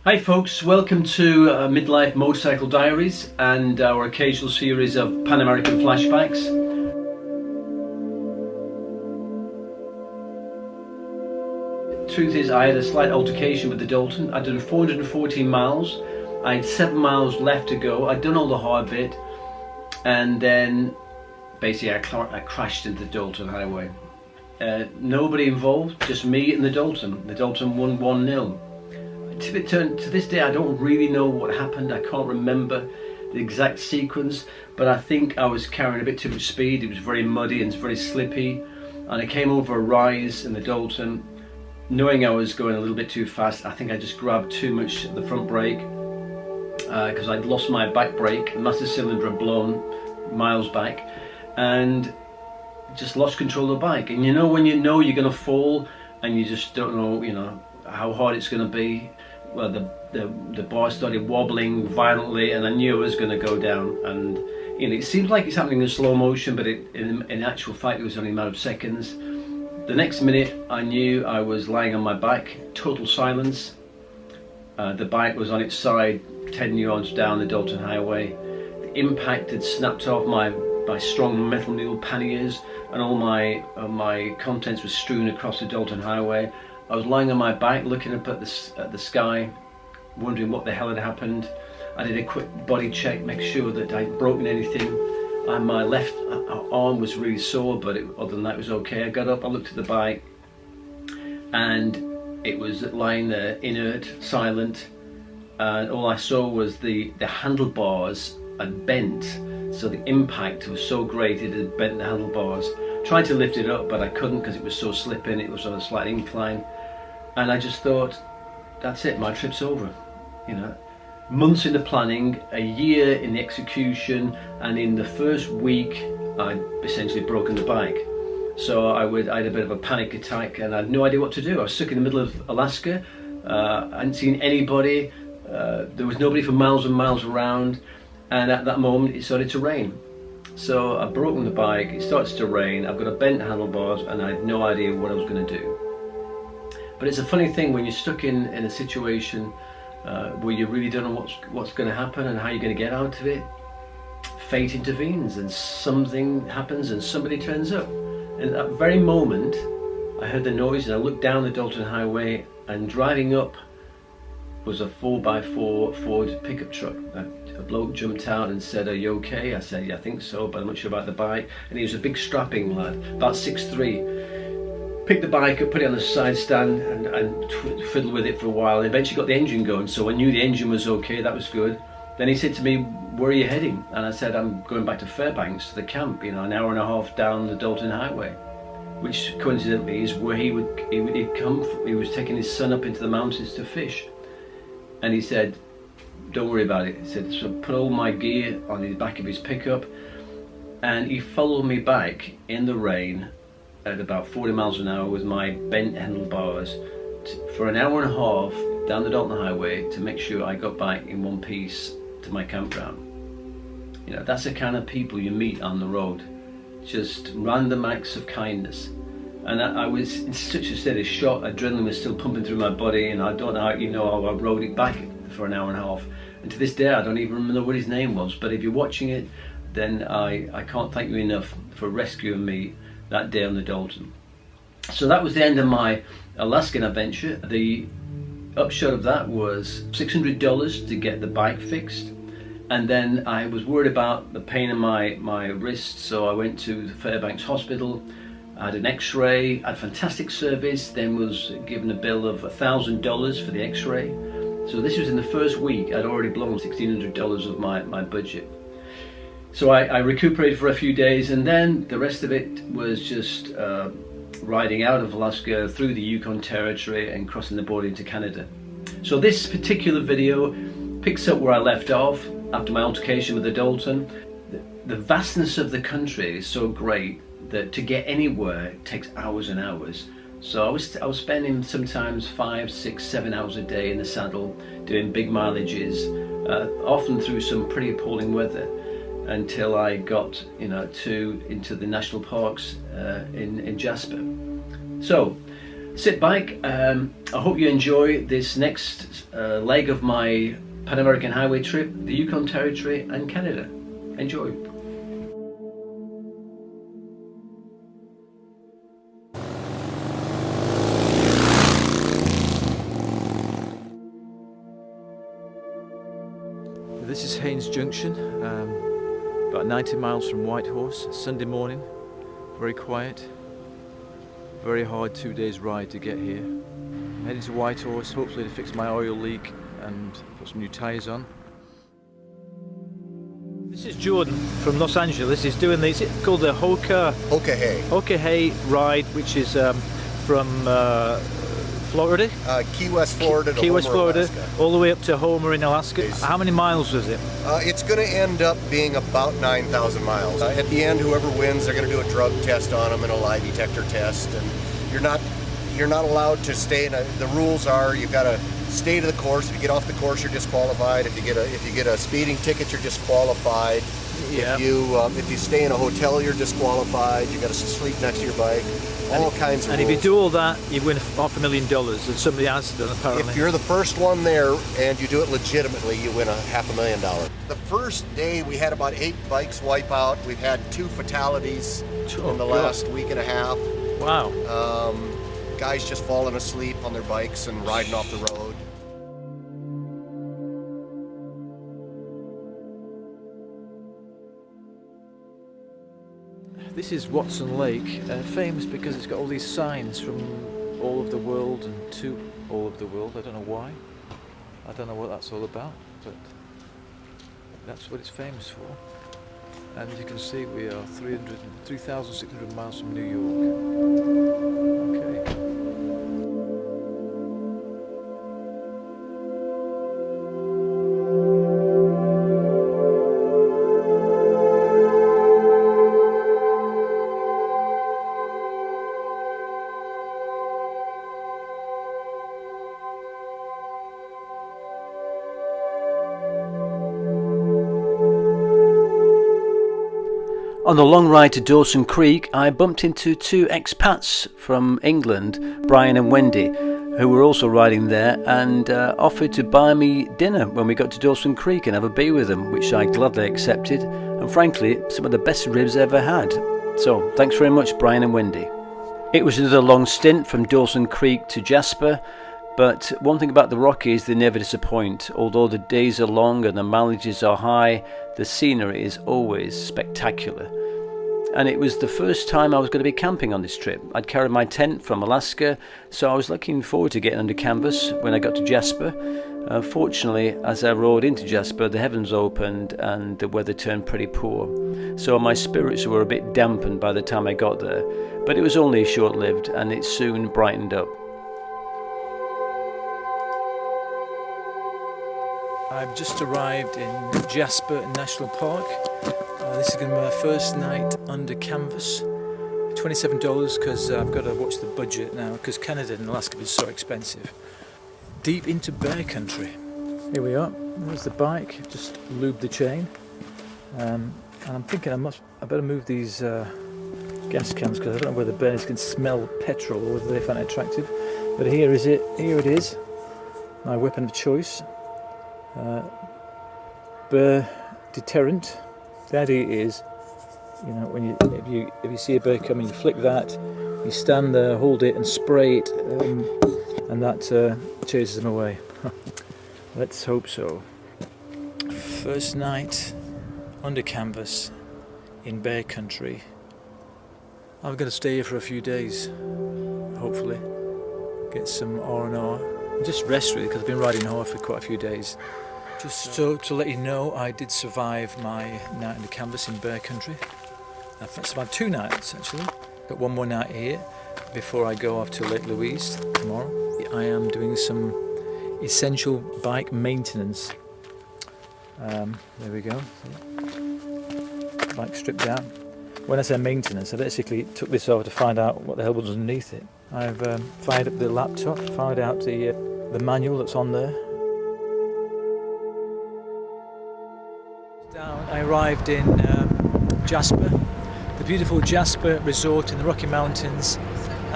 Hi folks, welcome to Midlife Motorcycle Diaries and our occasional series of Pan American flashbacks. Truth is, I had a slight altercation with the Dalton. I'd done 414 miles, I had 7 miles left to go, I'd done all the hard bit, and then basically I crashed into the Dalton highway. Nobody involved, just me and the Dalton. The Dalton won 1-0. To this day I don't really know what happened. I can't remember the exact sequence, but I think I was carrying a bit too much speed. It was very muddy and very slippy, and I came over a rise in the Dalton. Knowing I was going a little bit too fast, I think I just grabbed too much at the front brake because I'd lost my back brake. The master cylinder had blown miles back and just lost control of the bike. And you know when you know you're going to fall and you just don't know, how hard it's going to be. Well, the bar started wobbling violently, and I knew I was going to go down. And it seems like it's happening in slow motion, but in actual fact, it was only a matter of seconds. The next minute, I knew I was lying on my back, total silence. The bike was on its side, 10 yards down the Dalton Highway. The impact had snapped off my strong metal mule panniers, and all my contents were strewn across the Dalton Highway. I was lying on my back looking up at the sky, wondering what the hell had happened. I did a quick body check, make sure that I'd broken anything. And my left arm was really sore, but other than that it was okay. I got up, I looked at the bike, and it was lying there inert, silent, and all I saw was the handlebars had bent. So the impact was so great it had bent the handlebars. Tried to lift it up, but I couldn't because it was so slipping. It was on a slight incline, and I just thought, that's it, my trip's over. Months in the planning, a year in the execution, and in the first week I'd essentially broken the bike. So I had a bit of a panic attack, and I had no idea what to do. I was stuck in the middle of Alaska. I hadn't seen anybody. There was nobody for miles and miles around, and at that moment it started to rain. So I've broken the bike, it starts to rain, I've got a bent handlebars, and I had no idea what I was going to do. But it's a funny thing when you're stuck in a situation where you really don't know what's going to happen and how you're going to get out of it. Fate intervenes and something happens and somebody turns up. And at that very moment I heard the noise and I looked down the Dalton Highway, and driving up was a 4x4 Ford pickup truck. A bloke jumped out and said, "Are you okay?" I said, "Yeah, I think so, but I'm not sure about the bike." And he was a big strapping lad, about 6'3". Picked the bike up, put it on the side stand, and fiddled with it for a while. And eventually got the engine going, so I knew the engine was okay, that was good. Then he said to me, "Where are you heading?" And I said, "I'm going back to Fairbanks, to the camp, an hour and a half down the Dalton Highway," which coincidentally is where he'd come from. He was taking his son up into the mountains to fish. And he said, "Don't worry about it." He said, so put all my gear on the back of his pickup, and he followed me back in the rain at about 40 miles an hour with my bent handlebars for an hour and a half down the Dalton Highway to make sure I got back in one piece to my campground. That's the kind of people you meet on the road, just random acts of kindness. And I was in such a state of shock, adrenaline was still pumping through my body, and I don't know how I rode it back for an hour and a half. And to this day I don't even remember what his name was, but if you're watching it, then I can't thank you enough for rescuing me that day on the Dalton. So that was the end of my Alaskan adventure. The upshot of that was $600 to get the bike fixed, and then I was worried about the pain in my wrist, so I went to the Fairbanks Hospital. I had an x-ray, had fantastic service, then was given a bill of $1,000 for the x-ray. So this was in the first week. I'd already blown $1,600 of my budget. So I recuperated for a few days, and then the rest of it was just riding out of Alaska through the Yukon Territory and crossing the border into Canada. So this particular video picks up where I left off after my altercation with the Dalton. The vastness of the country is so great that to get anywhere takes hours and hours. So I was spending sometimes 5, 6, 7 hours a day in the saddle doing big mileages, often through some pretty appalling weather, until I got into the national parks in Jasper. So Sit Bike, I hope you enjoy this next leg of my Pan American Highway trip, the Yukon Territory and Canada. Enjoy. This is Haines Junction, about 90 miles from Whitehorse. Sunday morning, very quiet, very hard 2 days ride to get here. I'm heading to Whitehorse, hopefully to fix my oil leak and put some new tyres on. This is Jordan from Los Angeles. He's doing this, it's called the Hokahei ride, which is from Florida? Key West, Florida to Key West, Homer, Florida, Alaska. all the way up to Homer in Alaska. How many miles was it? It's going to end up being about 9,000 miles. At the end, whoever wins, they're going to do a drug test on them and a lie detector test. And you're not allowed to stay in the rules are you've got to stay to the course. If you get off the course, you're disqualified. If you get a speeding ticket, you're disqualified. Yeah. If you stay in a hotel, you're disqualified. You got to sleep next to your bike. All kinds of And rules. if you do all that, you win $500,000, and somebody has done apparently. If you're the first one there and you do it legitimately, you win $500,000. The first day we had about 8 bikes wipe out. We've had 2 fatalities in the last week and a half. Wow. Guys just falling asleep on their bikes and riding off the road. This is Watson Lake, famous because it's got all these signs from all over the world and to all over the world. I don't know why. I don't know what that's all about, but that's what it's famous for. And as you can see, we are 3,600 miles from New York. Okay. On the long ride to Dawson Creek, I bumped into 2 expats from England, Brian and Wendy, who were also riding there and offered to buy me dinner when we got to Dawson Creek and have a beer with them, which I gladly accepted, and frankly, some of the best ribs I ever had. So, thanks very much, Brian and Wendy. It was another long stint from Dawson Creek to Jasper, but one thing about the Rockies, they never disappoint. Although the days are long and the mileages are high, the scenery is always spectacular. And it was the first time I was going to be camping on this trip. I'd carried my tent from Alaska, so I was looking forward to getting under canvas when I got to Jasper. Fortunately, as I rode into Jasper, the heavens opened and the weather turned pretty poor. So my spirits were a bit dampened by the time I got there, but it was only short-lived and it soon brightened up. I've just arrived in Jasper National Park. This is going to be my first night under canvas. $27 because I've got to watch the budget now because Canada and Alaska is so expensive. Deep into bear country. Here we are. There's the bike. Just lubed the chain. And I'm thinking I better move these gas cans because I don't know whether bears can smell petrol or whether they find it attractive. But here is it. Here it is. My weapon of choice. Bear deterrent. The idea is, you know, when if you see a bear coming, you flick that, you stand there, hold it, and spray it, and that chases them away. Let's hope so. First night under canvas in bear country. I'm going to stay here for a few days, hopefully, get some R&R, just rest really because I've been riding hard for quite a few days. Just so to let you know, I did survive my night under canvas in bear country. I've survived 2 nights actually. Got 1 more night here before I go off to Lake Louise tomorrow. I am doing some essential bike maintenance. There we go. Bike stripped down. When I say maintenance, I basically took this over to find out what the hell was underneath it. I've fired up the laptop, fired out the manual that's on there. I arrived in Jasper, the beautiful Jasper resort in the Rocky Mountains,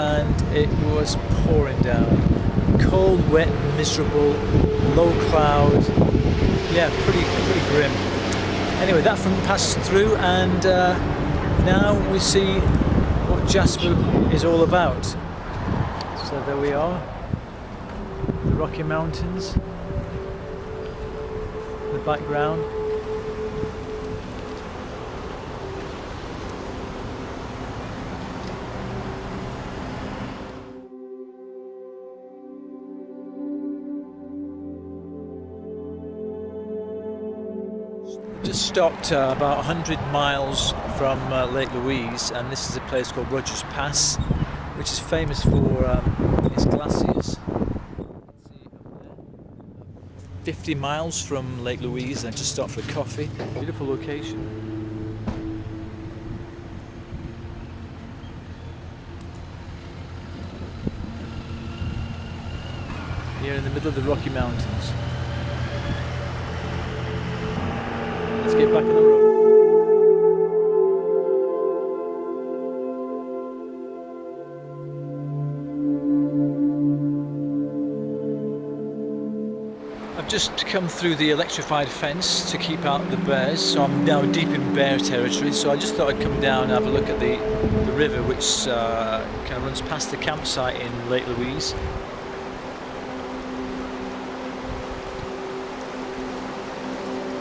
and it was pouring down. Cold, wet, miserable, low cloud. Yeah, pretty grim. Anyway, that front passed through, and now we see what Jasper is all about. So there we are, the Rocky Mountains in the background. Just stopped about 100 miles from Lake Louise, and this is a place called Rogers Pass, which is famous for its glaciers. 50 miles from Lake Louise, and I just stopped for coffee. Beautiful location. Here in the middle of the Rocky Mountains. Let's get back on the road. I've just come through the electrified fence to keep out the bears, so I'm now deep in bear territory. So I just thought I'd come down and have a look at the river, which kind of runs past the campsite in Lake Louise.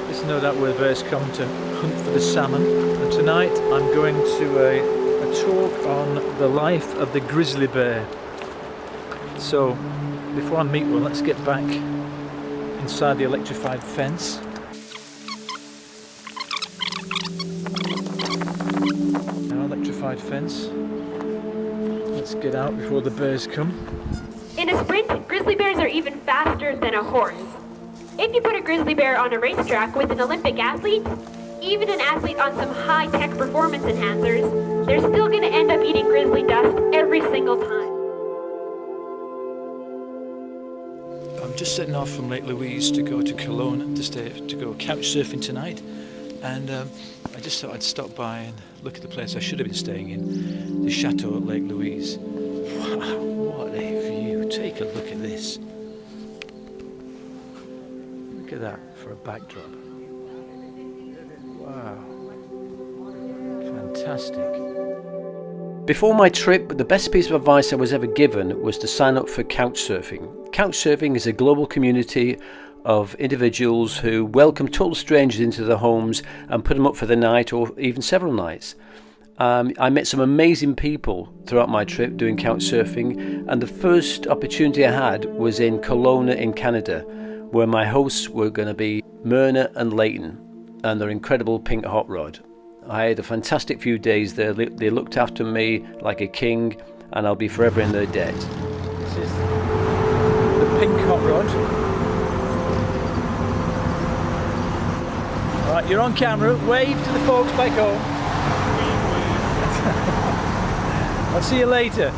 It's no doubt where the bears come to hunt for the salmon. And tonight I'm going to a talk on the life of the grizzly bear. So before I meet one, let's get back inside the electrified fence. Now electrified fence. Let's get out before the bears come. In a sprint, grizzly bears are even faster than a horse. If you put a grizzly bear on a racetrack with an Olympic athlete, even an athlete on some high-tech performance enhancers, they're still going to end up eating grizzly dust every single time. I'm just setting off from Lake Louise to go to Kelowna to go couch surfing tonight, and I just thought I'd stop by and look at the place I should have been staying in, the Chateau at Lake Louise. Wow, what a view! Take a look at this. Look at that for a backdrop. Wow. Fantastic. Before my trip, the best piece of advice I was ever given was to sign up for Couchsurfing. Couchsurfing is a global community of individuals who welcome total strangers into their homes and put them up for the night or even several nights. I met some amazing people throughout my trip doing Couchsurfing, and the first opportunity I had was in Kelowna in Canada, where my hosts were going to be Myrna and Leighton and their incredible pink hot rod. I had a fantastic few days there. They looked after me like a king, and I'll be forever in their debt. This is the pink hot rod. Alright, you're on camera. Wave to the folks back home. I'll see you later.